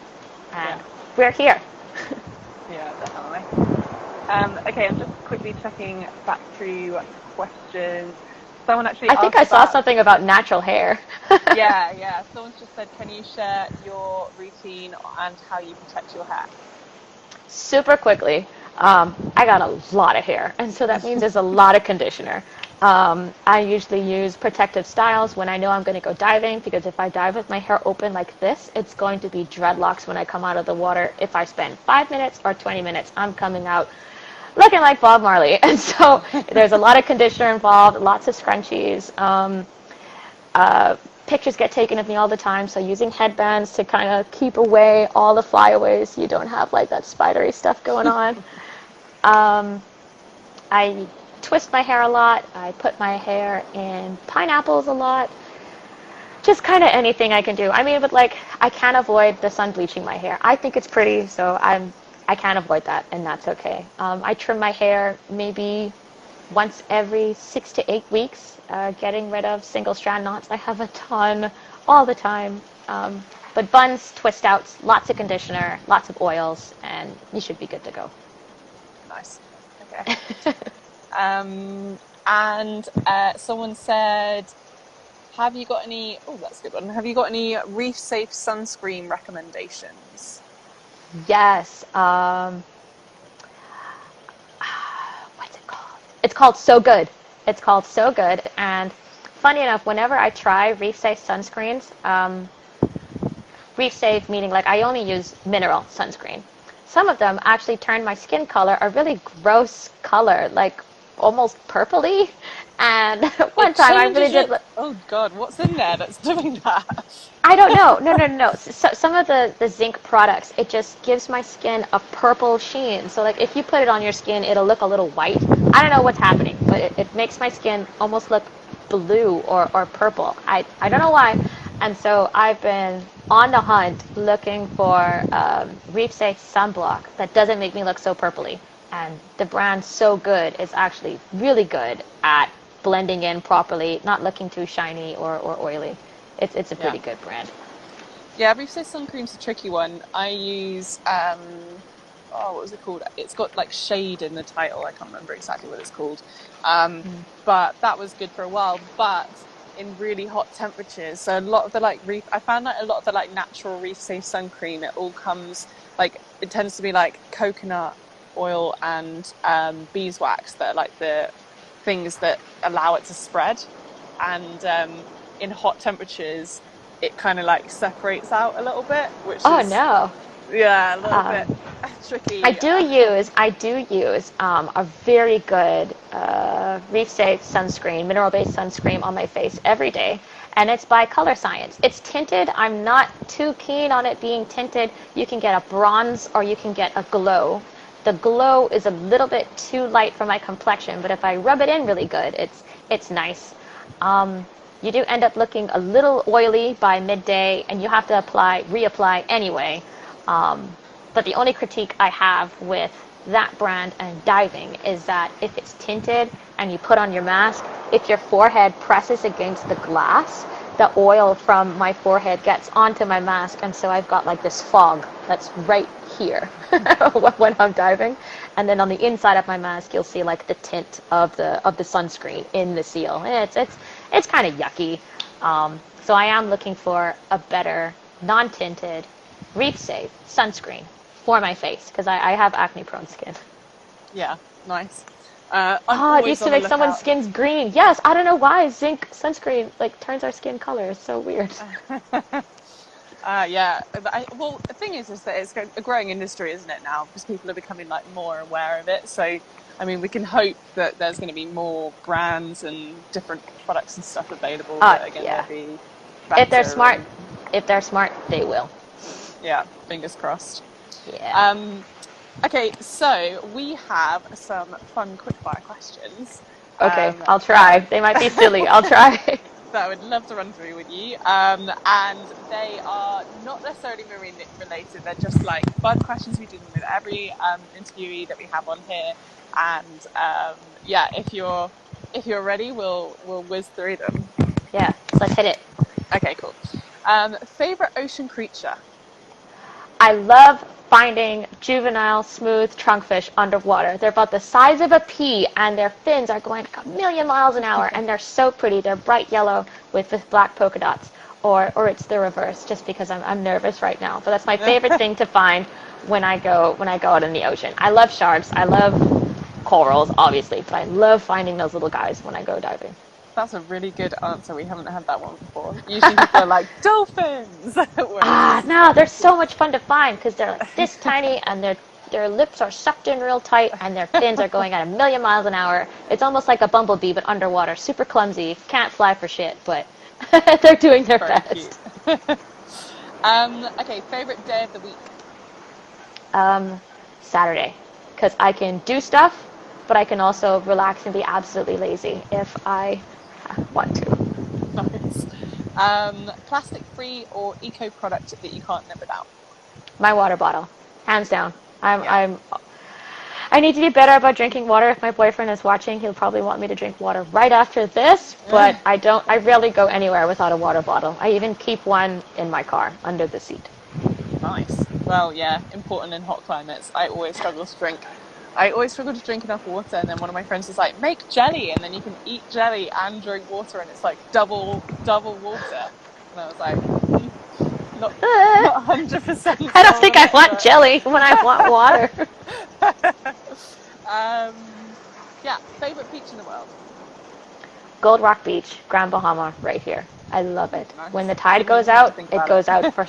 And we're here. Yeah, definitely. Okay, I'm just quickly checking back through questions. Someone actually I think I saw something about natural hair. Yeah. Someone just said, can you share your routine and how you protect your hair? Super quickly. I got a lot of hair, and so that means there's a lot of conditioner. I usually use protective styles when I know I'm going to go diving, because if I dive with my hair open like this, it's going to be dreadlocks when I come out of the water. If I spend 5 minutes or 20 minutes, I'm coming out looking like Bob Marley. And so there's a lot of conditioner involved, lots of scrunchies. Pictures get taken of me all the time, so using headbands to kind of keep away all the flyaways so you don't have like that spidery stuff going on. I twist my hair a lot. I put my hair in pineapples a lot. Just kind of anything I can do. I mean, but like, I can't avoid the sun bleaching my hair. I think it's pretty, so I can't avoid that, and that's okay. I trim my hair maybe once every 6 to 8 weeks, getting rid of single strand knots. I have a ton all the time. But buns, twist outs, lots of conditioner, lots of oils, and you should be good to go. Nice. Okay. And someone said, have you got any, that's a good one. Have you got any reef safe sunscreen recommendations? Yes. What's it called? It's called So Good. It's called So Good. And funny enough, whenever I try reef safe sunscreens, reef safe meaning like I only use mineral sunscreen. Some of them actually turn my skin color a really gross color, like almost purpley. And one time I really did. Oh God, what's in there that's doing that? I don't know. No. So, some of the zinc products, it just gives my skin a purple sheen. So like if you put it on your skin, it'll look a little white. I don't know what's happening, but it makes my skin almost look blue or purple. I don't know why. And so I've been on the hunt looking for reef safe sunblock that doesn't make me look so purpley. And the brand So Good is actually really good at blending in properly, not looking too shiny or oily. It's a pretty good brand. Yeah, reef safe sun cream's a tricky one. I use what was it called? It's got like shade in the title. I can't remember exactly what it's called. But that was good for a while. But in really hot temperatures, so a lot of the like reef, I found that a lot of the like natural reef safe sun cream, it all comes like, it tends to be like coconut oil and beeswax that are like the things that allow it to spread, and in hot temperatures it kind of like separates out a little bit, which a little bit tricky. I do use a very good reef safe sunscreen, mineral based sunscreen on my face every day, and it's by Color Science. It's tinted. I'm not too keen on it being tinted. You can get a bronze or you can get a glow. The glow is a little bit too light for my complexion, but if I rub it in really good, it's nice. You do end up looking a little oily by midday, and you have to reapply anyway. But the only critique I have with that brand and diving is that if it's tinted and you put on your mask, if your forehead presses against the glass, the oil from my forehead gets onto my mask, and so I've got like this fog that's right here when I'm diving. And then on the inside of my mask, you'll see like the tint of the sunscreen in the seal. And it's kind of yucky. So I am looking for a better non-tinted, reef-safe sunscreen for my face because I have acne-prone skin. Yeah, nice. It used to make someone's skin's green. Yes, I don't know why zinc sunscreen like turns our skin color. It's so weird. Yeah. Well, the thing is that it's a growing industry, isn't it now? Because people are becoming like more aware of it. So, I mean, we can hope that there's going to be more brands and different products and stuff available. That again, yeah. They'll be If they're smart, they will. Yeah, fingers crossed. Yeah. Okay, so we have some fun quickfire questions. Okay, I'll try. They might be silly. I'll try. That I would love to run through with you. And they are not necessarily marine related. They're just like fun questions we do with every interviewee that we have on here. And yeah, if you're ready, we'll whiz through them. Yeah, let's hit it. Okay, cool. Favorite ocean creature? I love finding juvenile smooth trunkfish underwater. They're about the size of a pea, and their fins are going like 1,000,000 miles an hour, and they're so pretty. They're bright yellow with black polka dots, or it's the reverse, just because I'm nervous right now. But that's my favorite thing to find when I go out in the ocean. I love sharks. I love corals, obviously, but I love finding those little guys when I go diving. That's a really good answer. We haven't had that one before. Usually people are like, dolphins! No, they're so much fun to find because they're like this tiny, and their lips are sucked in real tight, and their fins are going at 1,000,000 miles an hour. It's almost like a bumblebee, but underwater. Super clumsy. Can't fly for shit, but they're doing their best. Okay, favorite day of the week? Saturday, because I can do stuff, but I can also relax and be absolutely lazy if I want to. Nice. Plastic-free or eco product that you can't live without? My water bottle, hands down. I need to be better about drinking water. If my boyfriend is watching, he'll probably want me to drink water right after this, but I rarely go anywhere without a water bottle. I even keep one in my car under the seat. Nice. Well, yeah, important in hot climates. I always struggle to drink enough water, and then one of my friends was like, make jelly, and then you can eat jelly and drink water, and it's like double water. And I was like, not 100%. I don't think I want jelly when I want water. Yeah, favorite beach in the world? Gold Rock Beach, Grand Bahama, right here. I love it. Nice. When the tide goes out, it goes out for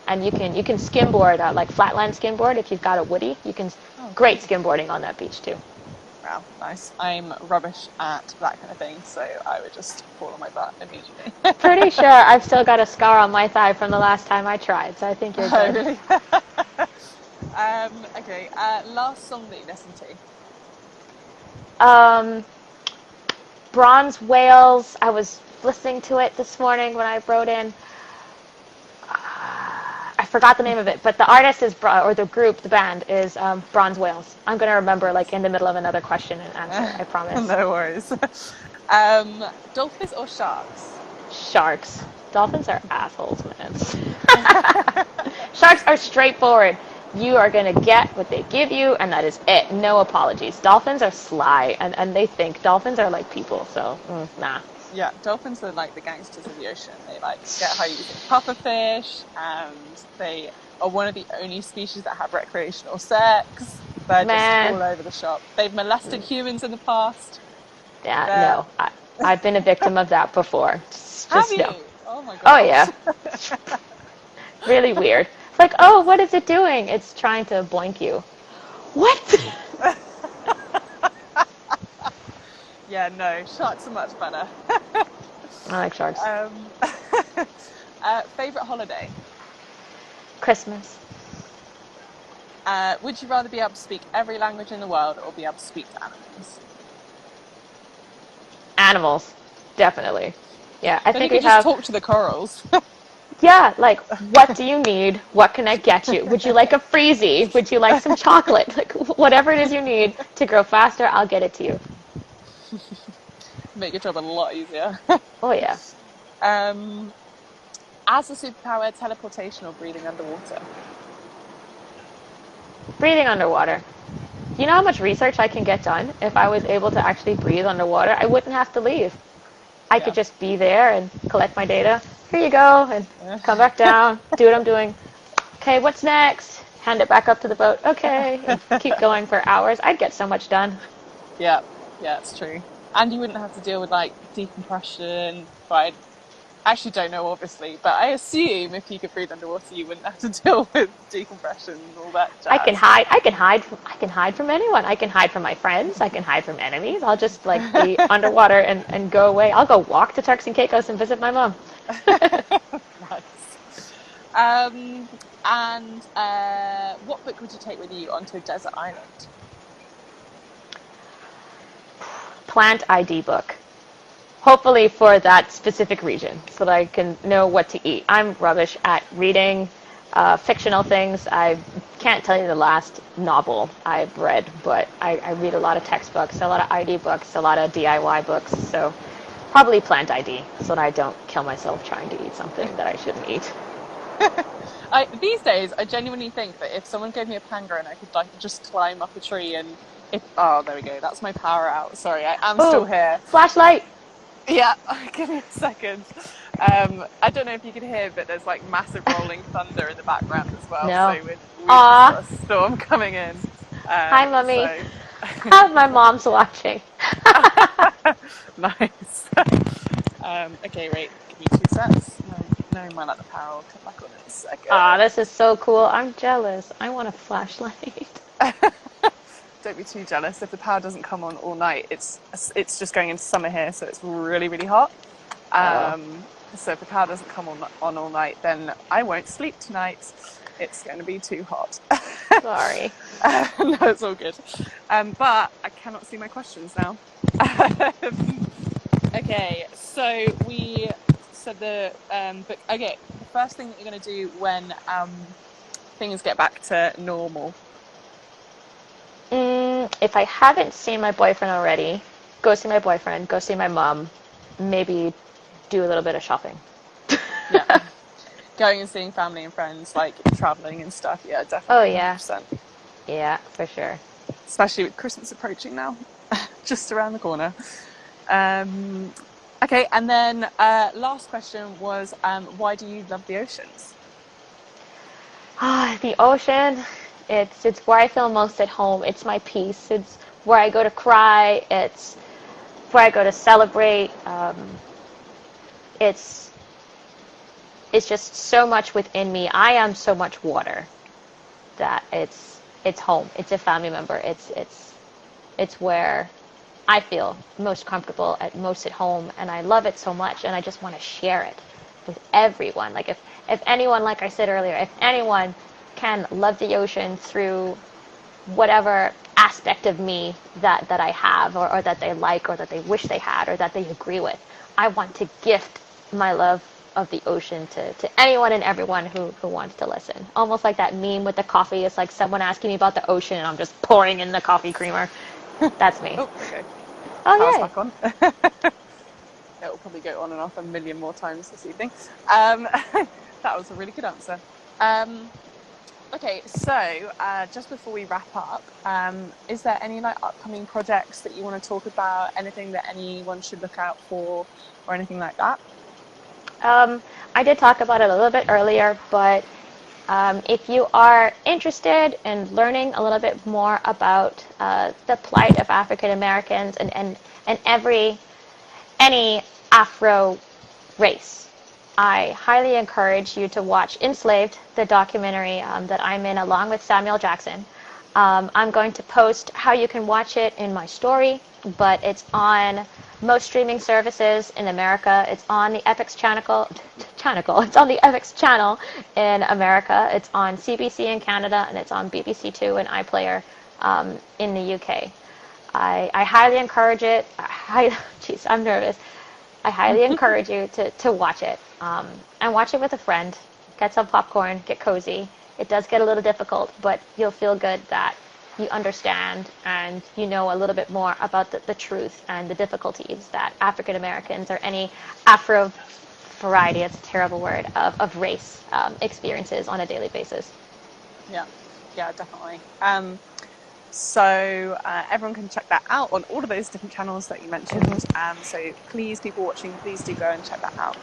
and you can skimboard, like flatland skimboard if you've got a woody. You can great skimboarding on that beach too. Wow, nice. I'm rubbish at that kind of thing, so I would just fall on my butt immediately. Pretty sure I've still got a scar on my thigh from the last time I tried, so I think you're good. Really? Okay, last song that you listened to? Bronze Whales. I was listening to it this morning when I wrote in. I forgot the name of it, but the artist is, or the group, the band is Bronze Whales. I'm going to remember like in the middle of another question and answer, I promise. No worries. Dolphins or sharks? Sharks. Dolphins are assholes, man. Sharks are straightforward. You are going to get what they give you, and that is it. No apologies. Dolphins are sly, and they think dolphins are like people, so nah. Yeah, dolphins are like the gangsters of the ocean. They like get high using pufferfish, and they are one of the only species that have recreational sex. They're just all over the shop. They've molested humans in the past. Yeah, no. I've been a victim of that before. Have you? No. Oh my god. Oh yeah. Really weird. It's like, oh, what is it doing? It's trying to boink you. What? Yeah, no, sharks are much better. I like sharks. Favorite holiday? Christmas. Would you rather be able to speak every language in the world or be able to speak to animals? Animals, definitely. Yeah, I think we we have. Just talk to the corals. Yeah, like, what do you need? What can I get you? Would you like a freezie? Would you like some chocolate? Like, whatever it is you need to grow faster, I'll get it to you. Make your job a lot easier. Oh, yeah. As a superpower, teleportation or breathing underwater? Breathing underwater. You know how much research I can get done if I was able to actually breathe underwater? I wouldn't have to leave. I could just be there and collect my data. Here you go, and come back down, do what I'm doing. Okay, what's next? Hand it back up to the boat. Okay, and keep going for hours. I'd get so much done. Yeah, it's true. And you wouldn't have to deal with like decompression. But I actually don't know, obviously, but I assume if you could breathe underwater, you wouldn't have to deal with decompression and all that jazz. I can hide from anyone. I can hide from my friends. I can hide from enemies. I'll just like be underwater and go away. I'll go walk to Turks and Caicos and visit my mom. Nice. And what book would you take with you onto a desert island? Plant ID book. Hopefully for that specific region, so that I can know what to eat. I'm rubbish at reading fictional things. I can't tell you the last novel I've read, but I read a lot of textbooks, a lot of ID books, a lot of DIY books, so probably plant ID, so that I don't kill myself trying to eat something that I shouldn't eat. These days, I genuinely think that if someone gave me a panga and I could like just climb up a tree and oh, there we go, that's my power out. Sorry, I am still here. Flashlight! Yeah, give me a second. I don't know if you can hear, but there's like massive rolling thunder in the background as well. No. So we've got a storm coming in. Hi, Mummy. So... My mom's watching. Nice. Okay, wait, give me 2 seconds. No, might let the power will come back on in a second. This is so cool. I'm jealous. I want a flashlight. Don't be too jealous. If the power doesn't come on all night, it's just going into summer here, so it's really, really hot. So if the power doesn't come on all night, then I won't sleep tonight. It's going to be too hot. Sorry. No, it's all good. But I cannot see my questions now. Okay, so we said the book. Okay, the first thing that you're going to do when things get back to normal. If I haven't seen my boyfriend already, go see my boyfriend, go see my mom, maybe do a little bit of shopping. Yeah. Going and seeing family and friends, like traveling and stuff. Yeah, definitely. Oh, yeah. 100%. Yeah, for sure. Especially with Christmas approaching now, just around the corner. Okay, and then last question was, why do you love the oceans? The ocean, it's where I feel most at home. It's my peace. It's where I go to cry. It's where I go to celebrate. It's just so much within me. I am so much water that it's home. It's a family member. It's where I feel most comfortable, most at home, and I love it so much, and I just want to share it with everyone. Like if anyone, like I said earlier, if anyone can love the ocean through whatever aspect of me that I have, or that they like, or that they wish they had, or that they agree with, I want to gift my love of the ocean to anyone and everyone who wants to listen. Almost like that meme with the coffee. It's like someone asking me about the ocean and I'm just pouring in the coffee creamer. That's me. Oh, okay. Oh, yeah. Back on. It will probably go on and off a million more times this evening. That was a really good answer. Okay, so just before we wrap up, is there any like upcoming projects that you want to talk about? Anything that anyone should look out for, or anything like that? I did talk about it a little bit earlier, but if you are interested in learning a little bit more about the plight of African Americans and any Afro race, I highly encourage you to watch Enslaved, the documentary that I'm in along with Samuel Jackson. I'm going to post how you can watch it in my story, but it's on most streaming services in America. It's on the FX channel. It's on the FX channel in America. It's on CBC in Canada, and it's on BBC Two and iPlayer in the UK. I highly encourage it. Jeez, I'm nervous. I highly encourage you to watch it, and watch it with a friend. Get some popcorn, get cozy. It does get a little difficult, but you'll feel good that you understand and you know a little bit more about the truth and the difficulties that African Americans or any Afro variety, it's a terrible word, of race experiences on a daily basis. Yeah, definitely. So everyone can check that out on all of those different channels that you mentioned. So please, people watching, please do go and check that out.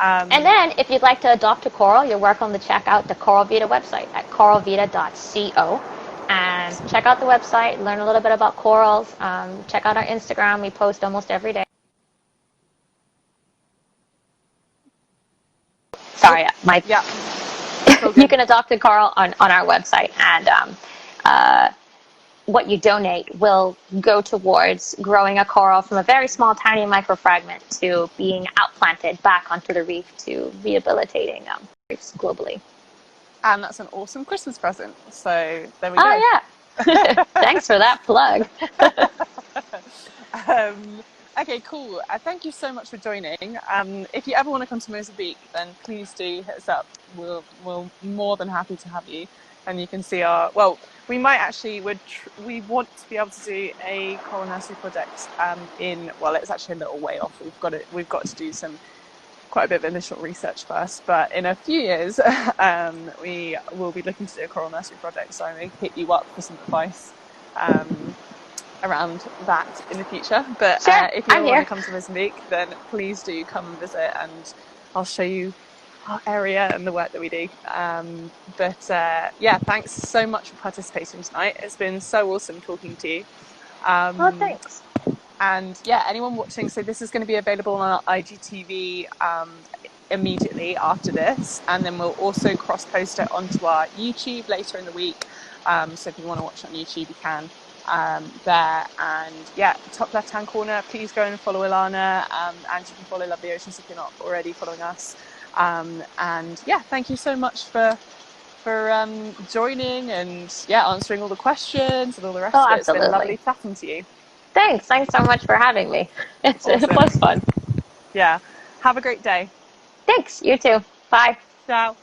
And then if you'd like to adopt a coral, you're welcome to check out the Coral Vita website at coralvita.co. And check out the website, learn a little bit about corals. Check out our Instagram. We post almost every day. Sorry, Mike. Yeah. You can adopt a coral on our website, and what you donate will go towards growing a coral from a very small, tiny microfragment to being outplanted back onto the reef to rehabilitating reefs globally. And that's an awesome Christmas present. So there we go. Oh, yeah. Thanks for that plug. Okay, cool. Thank you so much for joining. If you ever want to come to Mozambique, then please do hit us up. We're more than happy to have you. And you can see we might actually, we want to be able to do a coral nursery project it's actually a little way off. We've got to do quite a bit of initial research first, but in a few years, we will be looking to do a coral nursery project. So I may hit you up for some advice around that in the future. But sure, if you ever want to come to Mozambique, then please do come and visit, and I'll show you our area and the work that we do. Thanks so much for participating tonight. It's been so awesome talking to you. Thanks. And anyone watching, so this is going to be available on our IGTV immediately after this, and then we'll also cross-post it onto our YouTube later in the week. So if you want to watch it on YouTube, you can there. And top left-hand corner, please go and follow Alannah, and you can follow Love the Oceans if you're not already following us. Thank you so much for joining and answering all the questions and all the rest of it. Absolutely. It's been lovely chatting to you. Thanks so much for having me. It was fun. Yeah. Have a great day. Thanks. You too. Bye. Ciao.